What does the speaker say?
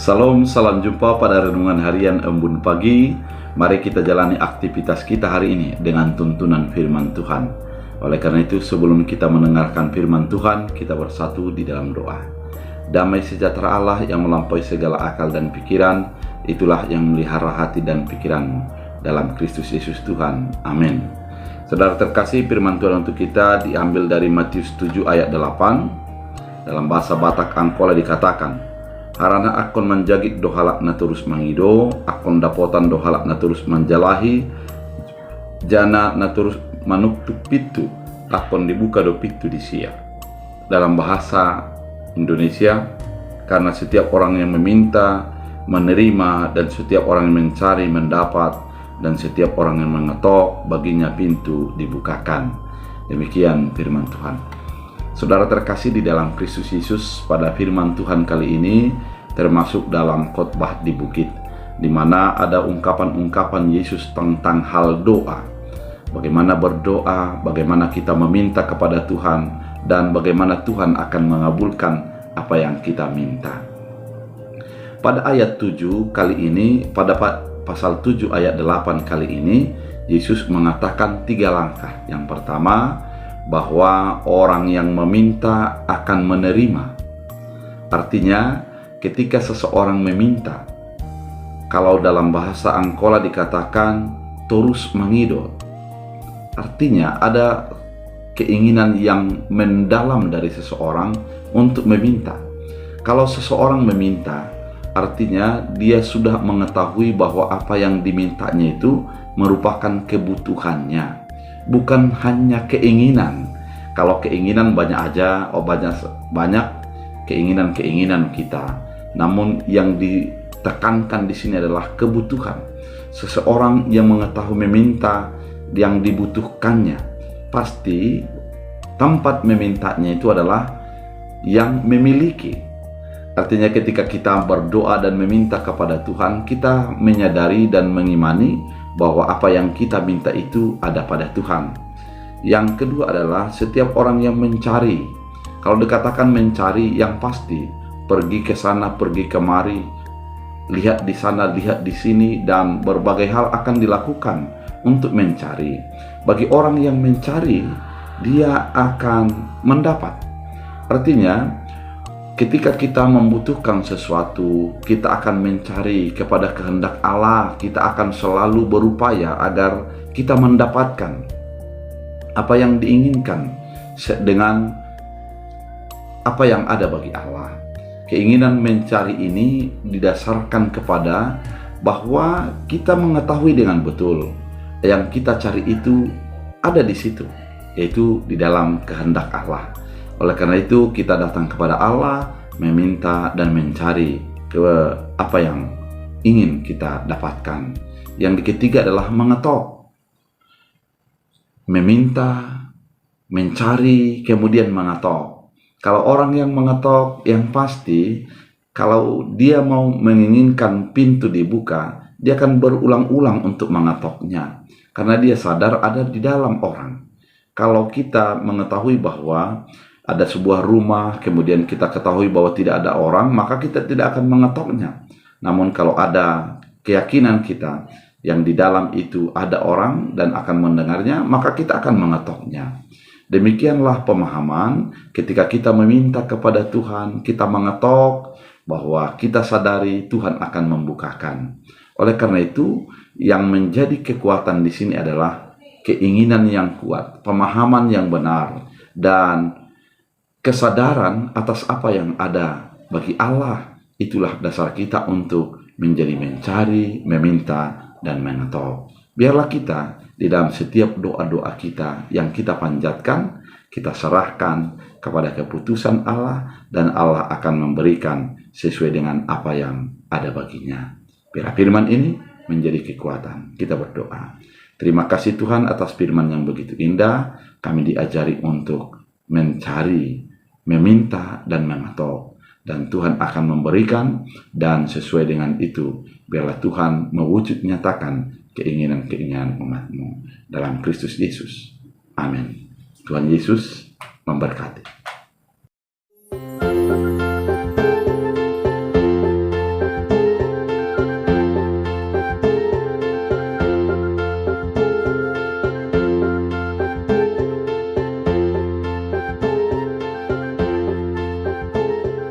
Salam, salam jumpa pada renungan harian Embun Pagi. Mari kita jalani aktivitas kita hari ini dengan tuntunan firman Tuhan. Oleh karena itu, sebelum kita mendengarkan firman Tuhan, kita bersatu di dalam doa. Damai sejahtera Allah yang melampaui segala akal dan pikiran, itulah yang melihara hati dan pikiranmu dalam Kristus Yesus Tuhan. Amin. Saudara terkasih, firman Tuhan untuk kita diambil dari Matius 7 ayat 8. Dalam bahasa Batak Angkola dikatakan, harana akon menjagik dohalak na terus mangido, akon dapotan dohalak na terus menjalahi, jana na terus manuktu pitu, akon dibuka do pitu di sia. Dalam bahasa Indonesia, karena setiap orang yang meminta, menerima, dan setiap orang yang mencari, mendapat, dan setiap orang yang mengetok, baginya pintu dibukakan. Demikian firman Tuhan. Saudara terkasih di dalam Kristus Yesus, pada firman Tuhan kali ini termasuk dalam khotbah di bukit, di mana ada ungkapan-ungkapan Yesus tentang hal doa. Bagaimana berdoa, bagaimana kita meminta kepada Tuhan, dan bagaimana Tuhan akan mengabulkan apa yang kita minta. Pada ayat 7 kali ini, pada pasal 7 ayat 8 kali ini, Yesus mengatakan 3 langkah. Yang pertama, bahwa orang yang meminta akan menerima. Artinya, ketika seseorang meminta, kalau dalam bahasa Angkola dikatakan terus mengidot, artinya ada keinginan yang mendalam dari seseorang untuk meminta. Kalau seseorang meminta, artinya dia sudah mengetahui bahwa apa yang dimintanya itu merupakan kebutuhannya, bukan hanya keinginan. Kalau keinginan banyak aja, banyak keinginan kita. Namun yang ditekankan di sini adalah kebutuhan. Seseorang yang mengetahui meminta yang dibutuhkannya, pasti tempat memintanya itu adalah yang memiliki. Artinya ketika kita berdoa dan meminta kepada Tuhan, kita menyadari dan mengimani bahwa apa yang kita minta itu ada pada Tuhan. Yang kedua adalah setiap orang yang mencari. Kalau dikatakan mencari, yang pasti pergi ke sana, pergi kemari, lihat di sana, lihat di sini, dan berbagai hal akan dilakukan untuk mencari. Bagi orang yang mencari, dia akan mendapat. Artinya, ketika kita membutuhkan sesuatu, kita akan mencari kepada kehendak Allah. Kita akan selalu berupaya agar kita mendapatkan apa yang diinginkan dengan apa yang ada bagi Allah. Keinginan mencari ini didasarkan kepada bahwa kita mengetahui dengan betul yang kita cari itu ada di situ, yaitu di dalam kehendak Allah. Oleh karena itu kita datang kepada Allah, meminta dan mencari apa yang ingin kita dapatkan. Yang ketiga adalah mengetok. Meminta, mencari, kemudian mengetok. Kalau orang yang mengetok, yang pasti kalau dia mau menginginkan pintu dibuka, dia akan berulang-ulang untuk mengetoknya. Karena dia sadar ada di dalam orang. Kalau kita mengetahui bahwa ada sebuah rumah, kemudian kita ketahui bahwa tidak ada orang, maka kita tidak akan mengetoknya. Namun kalau ada keyakinan kita yang di dalam itu ada orang dan akan mendengarnya, maka kita akan mengetoknya. Demikianlah pemahaman ketika kita meminta kepada Tuhan, kita mengetok bahwa kita sadari Tuhan akan membukakan. Oleh karena itu, yang menjadi kekuatan di sini adalah keinginan yang kuat, pemahaman yang benar, dan kesadaran atas apa yang ada bagi Allah. Itulah dasar kita untuk menjadi mencari, meminta, dan mengetok. Biarlah kita di dalam setiap doa-doa kita yang kita panjatkan, kita serahkan kepada keputusan Allah, dan Allah akan memberikan sesuai dengan apa yang ada baginya. Biar firman ini menjadi kekuatan. Kita berdoa. Terima kasih Tuhan atas firman yang begitu indah. Kami diajari untuk mencari, meminta, dan mengetok. Dan Tuhan akan memberikan, dan sesuai dengan itu, biarlah Tuhan mewujud nyatakan keinginan-keinginan umat-Mu dalam Kristus Yesus. Amin. Tuhan Yesus memberkati.